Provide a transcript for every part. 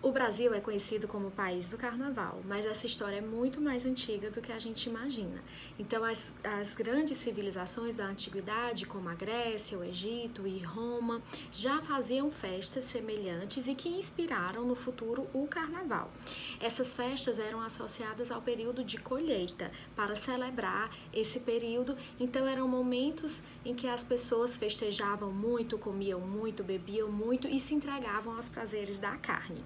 O Brasil é conhecido como o país do carnaval, mas essa história é muito mais antiga do que a gente imagina. Então, as grandes civilizações da antiguidade, como a Grécia, o Egito e Roma, já faziam festas semelhantes e que inspiraram no futuro o carnaval. Essas festas eram associadas ao período de colheita, para celebrar esse período. Então, eram momentos em que as pessoas festejavam muito, comiam muito, bebiam muito e se entregavam aos prazeres da carne.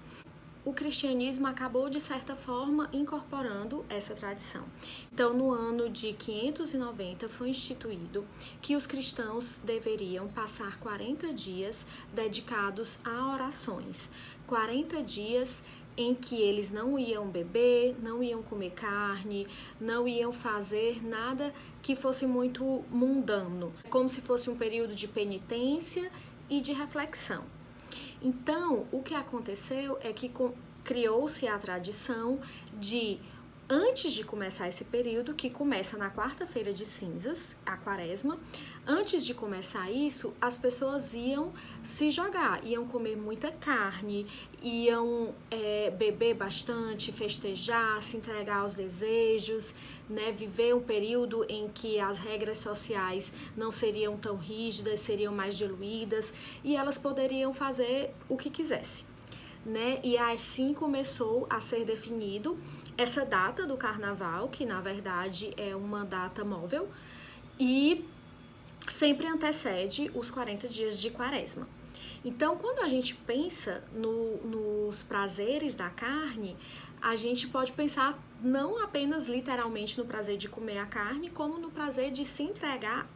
O cristianismo acabou, de certa forma, incorporando essa tradição. Então, no ano de 590, foi instituído que os cristãos deveriam passar 40 dias dedicados a orações. 40 dias em que eles não iam beber, não iam comer carne, não iam fazer nada que fosse muito mundano, como se fosse um período de penitência e de reflexão. Então, o que aconteceu é que criou-se a tradição de, antes de começar esse período, que começa na quarta-feira de cinzas, a quaresma, antes de começar isso, as pessoas iam se jogar, iam comer muita carne, iam beber bastante, festejar, se entregar aos desejos, né, viver um período em que as regras sociais não seriam tão rígidas, seriam mais diluídas e elas poderiam fazer o que quisessem. Né? E assim começou a ser definido essa data do carnaval, que na verdade é uma data móvel e sempre antecede os 40 dias de quaresma. Então, quando a gente pensa nos prazeres da carne, a gente pode pensar não apenas literalmente no prazer de comer a carne, como no prazer de se entregar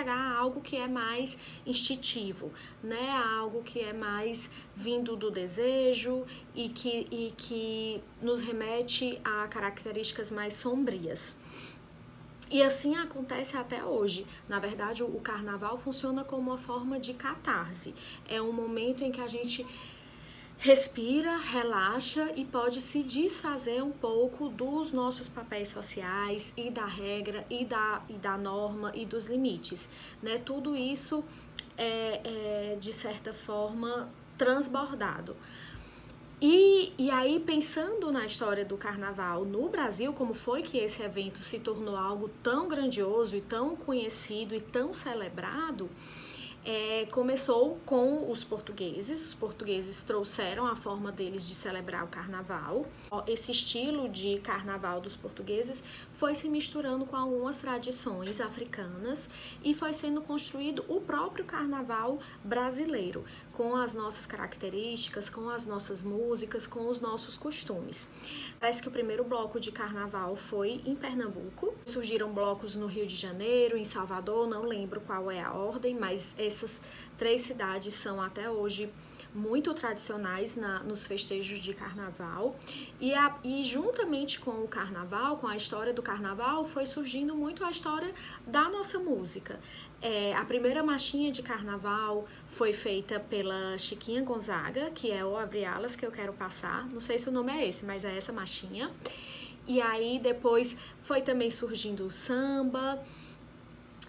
a algo que é mais instintivo, né? A algo que é mais vindo do desejo e que nos remete a características mais sombrias. E assim acontece até hoje. Na verdade, o carnaval funciona como uma forma de catarse. É um momento em que a gente respira, relaxa e pode se desfazer um pouco dos nossos papéis sociais e da regra e da norma e dos limites, né? Tudo isso é de certa forma transbordado. E aí, pensando na história do carnaval no Brasil, como foi que esse evento se tornou algo tão grandioso e tão conhecido e tão celebrado, começou com os portugueses. Os portugueses trouxeram a forma deles de celebrar o carnaval. Esse estilo de carnaval dos portugueses foi se misturando com algumas tradições africanas e foi sendo construído o próprio carnaval brasileiro, com as nossas características, com as nossas músicas, com os nossos costumes. Parece que o primeiro bloco de carnaval foi em Pernambuco. Surgiram blocos no Rio de Janeiro, em Salvador, não lembro qual é a ordem, mas essas 3 cidades são até hoje muito tradicionais nos festejos de carnaval. E juntamente com o carnaval, com a história do carnaval, foi surgindo muito a história da nossa música. A primeira marchinha de carnaval foi feita pela Chiquinha Gonzaga, que é o Abre Alas que eu quero passar. Não sei se o nome é esse, mas é essa marchinha. E aí depois foi também surgindo o samba,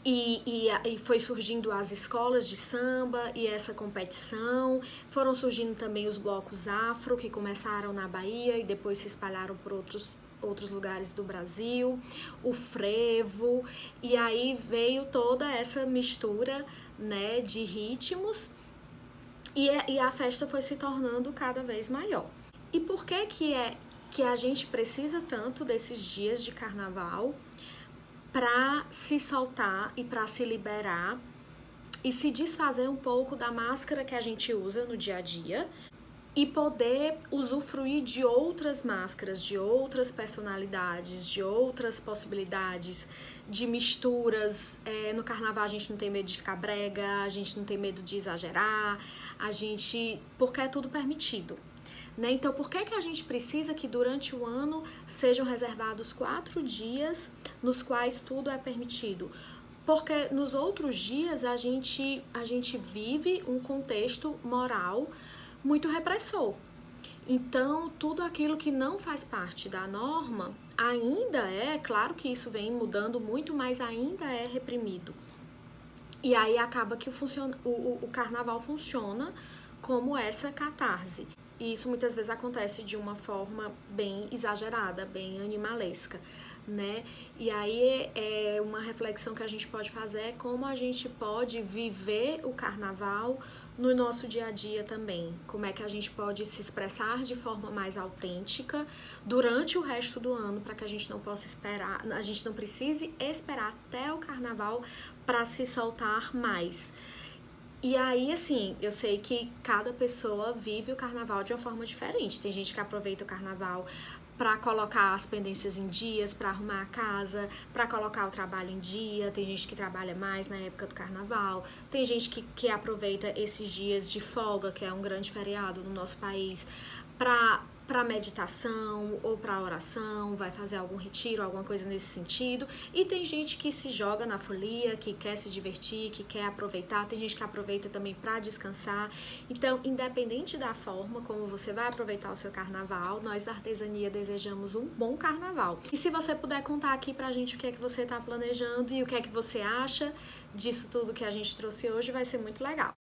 e foi surgindo as escolas de samba e essa competição. Foram surgindo também os blocos afro, que começaram na Bahia e depois se espalharam por outros lugares do Brasil, o frevo, e aí veio toda essa mistura, né, de ritmos e a festa foi se tornando cada vez maior. E por que a gente precisa tanto desses dias de carnaval? Para se soltar e para se liberar e se desfazer um pouco da máscara que a gente usa no dia a dia e poder usufruir de outras máscaras, de outras personalidades, de outras possibilidades, de misturas. No carnaval a gente não tem medo de ficar brega, a gente não tem medo de exagerar, porque é tudo permitido. Né? Então, por que a gente precisa que durante o ano sejam reservados 4 dias nos quais tudo é permitido? Porque nos outros dias a gente vive um contexto moral muito repressor. Então, tudo aquilo que não faz parte da norma ainda claro que isso vem mudando muito, mas ainda é reprimido. E aí acaba que o carnaval funciona como essa catarse. E isso muitas vezes acontece de uma forma bem exagerada, bem animalesca, né? E aí é uma reflexão que a gente pode fazer é como a gente pode viver o carnaval no nosso dia a dia também. Como é que a gente pode se expressar de forma mais autêntica durante o resto do ano, para que a gente não possa esperar, a gente não precise esperar até o carnaval para se soltar mais. E aí, assim, eu sei que cada pessoa vive o carnaval de uma forma diferente. Tem gente que aproveita o carnaval para colocar as pendências em dias, para arrumar a casa, para colocar o trabalho em dia. Tem gente que trabalha mais na época do carnaval. Tem gente que aproveita esses dias de folga, que é um grande feriado no nosso país, para meditação ou para oração, vai fazer algum retiro, alguma coisa nesse sentido. E tem gente que se joga na folia, que quer se divertir, que quer aproveitar. Tem gente que aproveita também para descansar. Então, independente da forma como você vai aproveitar o seu carnaval, nós da artesania desejamos um bom carnaval. E se você puder contar aqui pra gente o que é que você está planejando e o que é que você acha disso tudo que a gente trouxe hoje, vai ser muito legal.